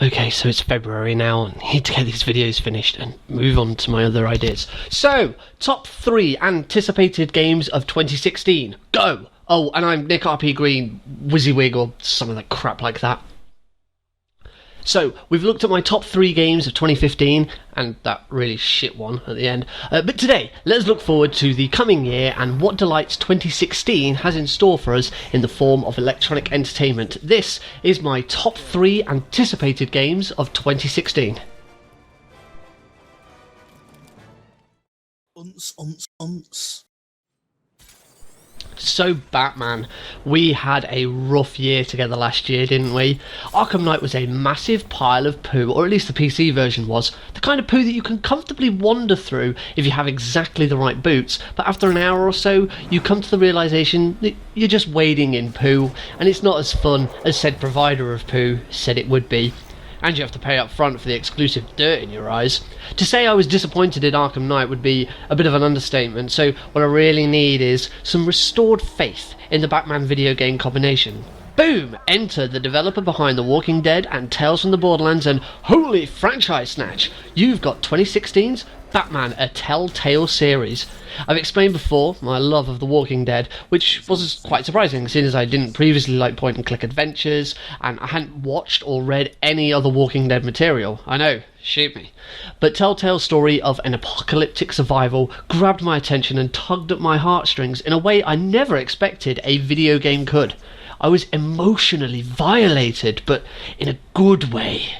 Okay, so it's February now, and I need to get these videos finished and move on to my other ideas. So, top 3 anticipated games of 2016. Go! Oh, and I'm Nick RP Green, WYSIWYG, or some of that crap like that. So, we've looked at my top 3 games of 2015, and that really shit one at the end. But today, let's look forward to the coming year and what delights 2016 has in store for us in the form of electronic entertainment. This is my top 3 anticipated games of 2016. So Batman, we had a rough year together last year, didn't we? Arkham Knight was a massive pile of poo, or at least the PC version was. The kind of poo that you can comfortably wander through if you have exactly the right boots, but after an hour or so, you come to the realisation that you're just wading in poo, and it's not as fun as said provider of poo said it would be. And you have to pay up front for the exclusive dirt in your eyes. To say I was disappointed in Arkham Knight would be a bit of an understatement, so what I really need is some restored faith in the Batman video game combination. Boom! Enter the developer behind The Walking Dead and Tales from the Borderlands, and holy franchise snatch! You've got 2016's Batman, a Telltale series. I've explained before my love of The Walking Dead, which was quite surprising, seeing as I didn't previously like point-and-click adventures, and I hadn't watched or read any other Walking Dead material. I know, shoot me. But Telltale's story of an apocalyptic survival grabbed my attention and tugged at my heartstrings in a way I never expected a video game could. I was emotionally violated, but in a good way.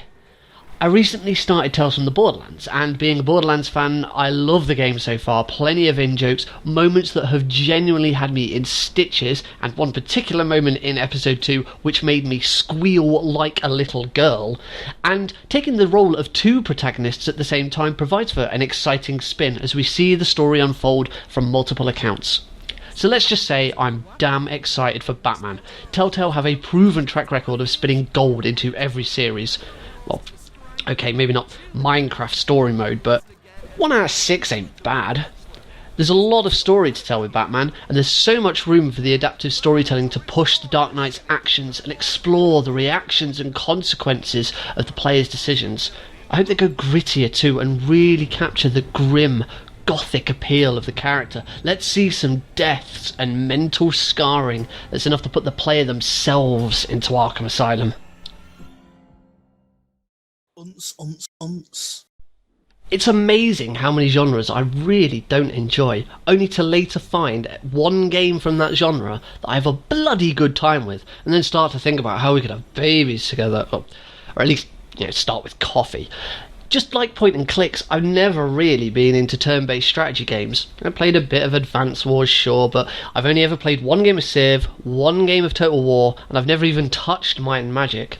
I recently started Tales from the Borderlands, and being a Borderlands fan, I love the game so far. Plenty of in-jokes, moments that have genuinely had me in stitches, and one particular moment in episode 2 which made me squeal like a little girl. And taking the role of 2 protagonists at the same time provides for an exciting spin as we see the story unfold from multiple accounts. So let's just say I'm damn excited for Batman. Telltale have a proven track record of spinning gold into every series. Well, okay, maybe not Minecraft story mode, but 1 out of 6 ain't bad. There's a lot of story to tell with Batman, and there's so much room for the adaptive storytelling to push the Dark Knight's actions and explore the reactions and consequences of the player's decisions. I hope they go grittier too and really capture the grim, gothic appeal of the character. Let's see some deaths and mental scarring that's enough to put the player themselves into Arkham Asylum. It's amazing how many genres I really don't enjoy, only to later find one game from that genre that I have a bloody good time with, and then start to think about how we could have babies together, or at least, start with coffee. Just like point and clicks, I've never really been into turn-based strategy games. I played a bit of Advance Wars, sure, but I've only ever played 1 game of Civ, 1 game of Total War, and I've never even touched Might and Magic.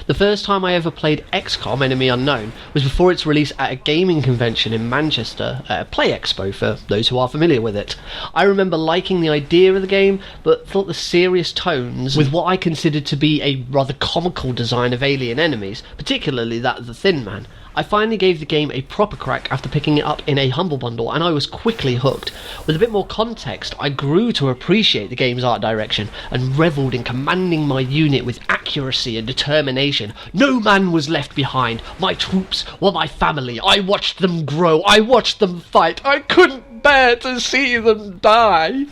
The first time I ever played Xcom, Enemy Unknown, was before its release at a gaming convention in Manchester, at a Play Expo for those who are familiar with it. I remember liking the idea of the game, but thought the serious tones, with what I considered to be a rather comical design of alien enemies, particularly that of the Thin Man. I finally gave the game a proper crack after picking it up in a Humble Bundle, and I was quickly hooked. With a bit more context, I grew to appreciate the game's art direction, and revelled in commanding my unit with accuracy and determination. No man was left behind. My troops were my family. I watched them grow. I watched them fight. I couldn't bear to see them die.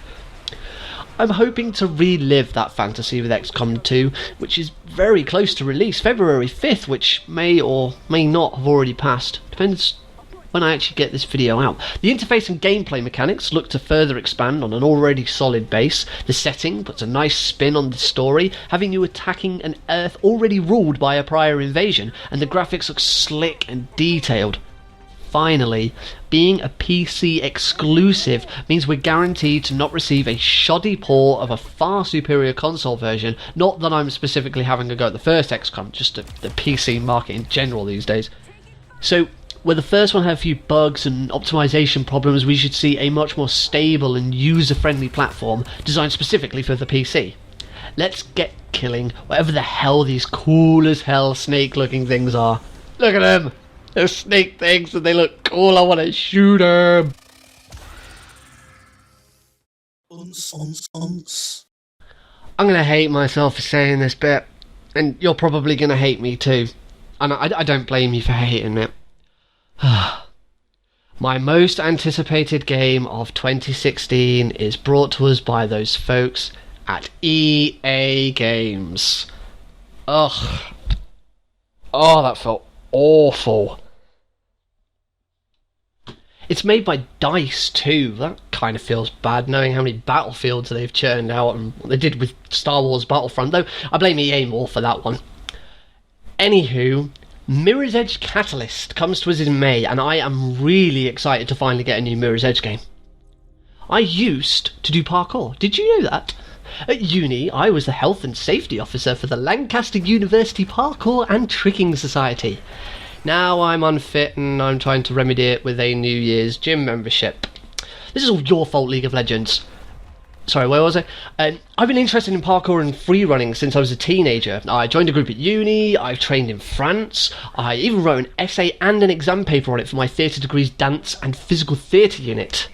I'm hoping to relive that fantasy with XCOM 2, which is very close to release, February 5th, which may or may not have already passed. Depends when I actually get this video out. The interface and gameplay mechanics look to further expand on an already solid base. The setting puts a nice spin on the story, having you attacking an Earth already ruled by a prior invasion, and the graphics look slick and detailed. Finally, being a PC exclusive means we're guaranteed to not receive a shoddy port of a far superior console version. Not that I'm specifically having a go at the first XCOM, just the PC market in general these days. So, where the first one had a few bugs and optimization problems, we should see a much more stable and user-friendly platform designed specifically for the PC. Let's get killing whatever the hell these cool as hell snake-looking things are. Look at them! They're snake things and they look cool. I want to shoot them. I'm going to hate myself for saying this bit, and you're probably going to hate me too. and I don't blame you for hating it. My most anticipated game of 2016 is brought to us by those folks at EA Games. Ugh. Oh, that felt awful. It's made by DICE too. That kind of feels bad, knowing how many Battlefields they've churned out and what they did with Star Wars Battlefront, though I blame EA more for that one. Anywho, Mirror's Edge Catalyst comes to us in May, and I am really excited to finally get a new Mirror's Edge game. I used to do parkour. Did you know that? At uni, I was the health and safety officer for the Lancaster University Parkour and Tricking Society. Now I'm unfit and I'm trying to remedy it with a New Year's gym membership. This is all your fault, League of Legends. Sorry, where was I? I've been interested in parkour and free running since I was a teenager. I joined a group at uni, I've trained in France, I even wrote an essay and an exam paper on it for my theatre degree's dance and physical theatre unit.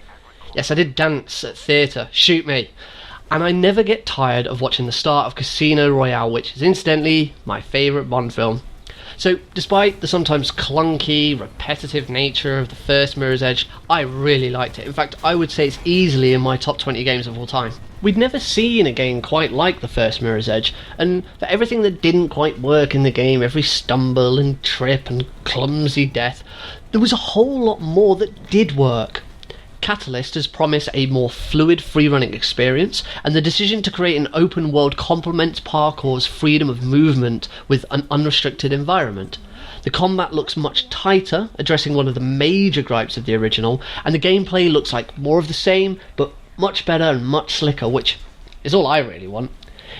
Yes, I did dance at theatre, shoot me. And I never get tired of watching the start of Casino Royale, which is incidentally my favourite Bond film. So, despite the sometimes clunky, repetitive nature of the first Mirror's Edge, I really liked it. In fact, I would say it's easily in my top 20 games of all time. We'd never seen a game quite like the first Mirror's Edge, and for everything that didn't quite work in the game, every stumble and trip and clumsy death, there was a whole lot more that did work. Catalyst has promised a more fluid free-running experience, and the decision to create an open world complements parkour's freedom of movement with an unrestricted environment. The combat looks much tighter, addressing one of the major gripes of the original, and the gameplay looks like more of the same, but much better and much slicker, which is all I really want.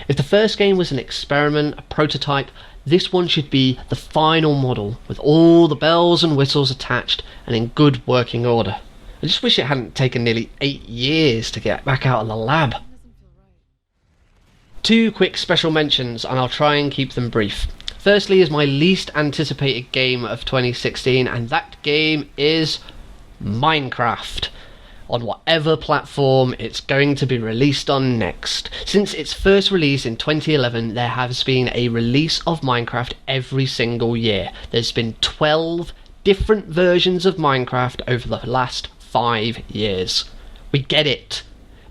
If the first game was an experiment, a prototype, this one should be the final model, with all the bells and whistles attached and in good working order. I just wish it hadn't taken nearly 8 years to get back out of the lab. 2 quick special mentions, and I'll try and keep them brief. Firstly is my least anticipated game of 2016, and that game is Minecraft. On whatever platform it's going to be released on next. Since its first release in 2011, there has been a release of Minecraft every single year. There's been 12 different versions of Minecraft over the last 5 years. We get it.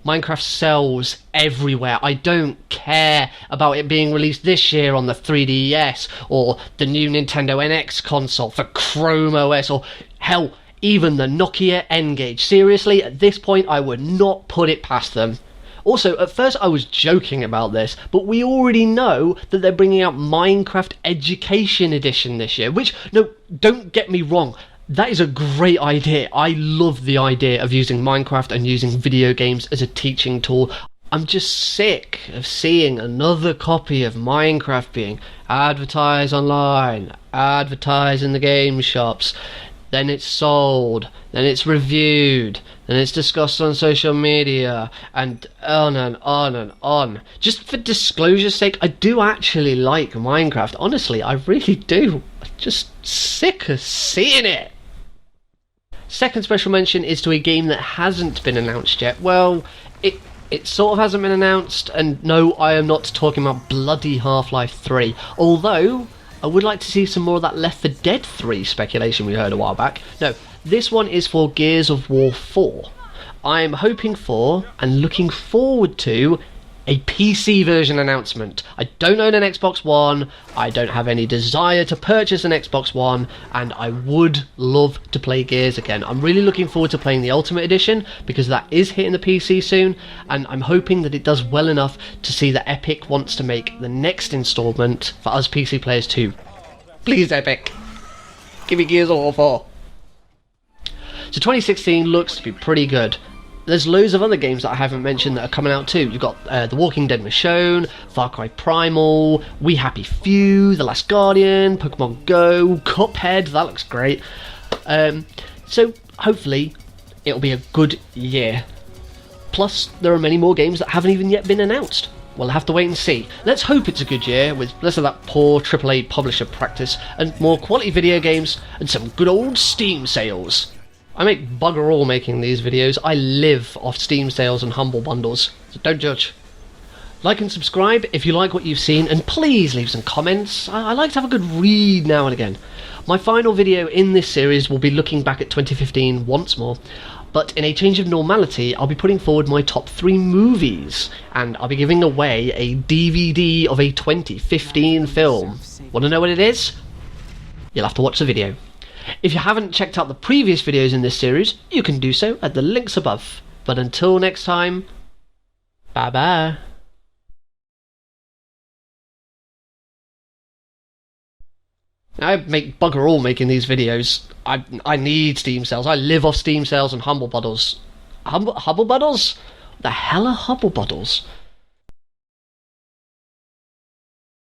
Minecraft sells everywhere. I don't care about it being released this year on the 3DS or the new Nintendo NX console for Chrome OS or hell, even the Nokia N-Gage. Seriously, at this point I would not put it past them. Also, at first I was joking about this, but we already know that they're bringing out Minecraft Education Edition this year, which, no, don't get me wrong, that is a great idea. I love the idea of using Minecraft and using video games as a teaching tool. I'm just sick of seeing another copy of Minecraft being advertised online, advertised in the game shops, then it's sold, then it's reviewed, then it's discussed on social media, and on and on and on. Just for disclosure's sake, I do actually like Minecraft. Honestly, I really do. I'm just sick of seeing it. Second special mention is to a game that hasn't been announced yet. Well, it sort of hasn't been announced, and no, I am not talking about bloody Half-Life 3. Although, I would like to see some more of that Left 4 Dead 3 speculation we heard a while back. No, this one is for Gears of War 4. I'm hoping for, and looking forward to, a PC version announcement. I don't own an Xbox One, I don't have any desire to purchase an Xbox One, and I would love to play Gears again. I'm really looking forward to playing the Ultimate Edition, because that is hitting the PC soon, and I'm hoping that it does well enough to see that Epic wants to make the next instalment for us PC players too. Please, Epic, give me Gears of War 4. So 2016 looks to be pretty good. There's loads of other games that I haven't mentioned that are coming out too. You've got The Walking Dead Michonne, Far Cry Primal, We Happy Few, The Last Guardian, Pokemon Go, Cuphead, that looks great. So hopefully it'll be a good year. Plus there are many more games that haven't even yet been announced. We'll have to wait and see. Let's hope it's a good year with less of that poor AAA publisher practice and more quality video games and some good old Steam sales. I make bugger all making these videos. I live off Steam sales and humble bundles, so don't judge. Like and subscribe if you like what you've seen, and please leave some comments. I like to have a good read now and again. My final video in this series will be looking back at 2015 once more, but in a change of normality, I'll be putting forward my top 3 movies, and I'll be giving away a DVD of a 2015 film. Want to know what it is? You'll have to watch the video. If you haven't checked out the previous videos in this series, you can do so at the links above. But until next time, bye bye. I make bugger all making these videos. I need Steam sales. I live off Steam sales and Humble Bundles. Humble Bundles? The hell are Humble Bundles?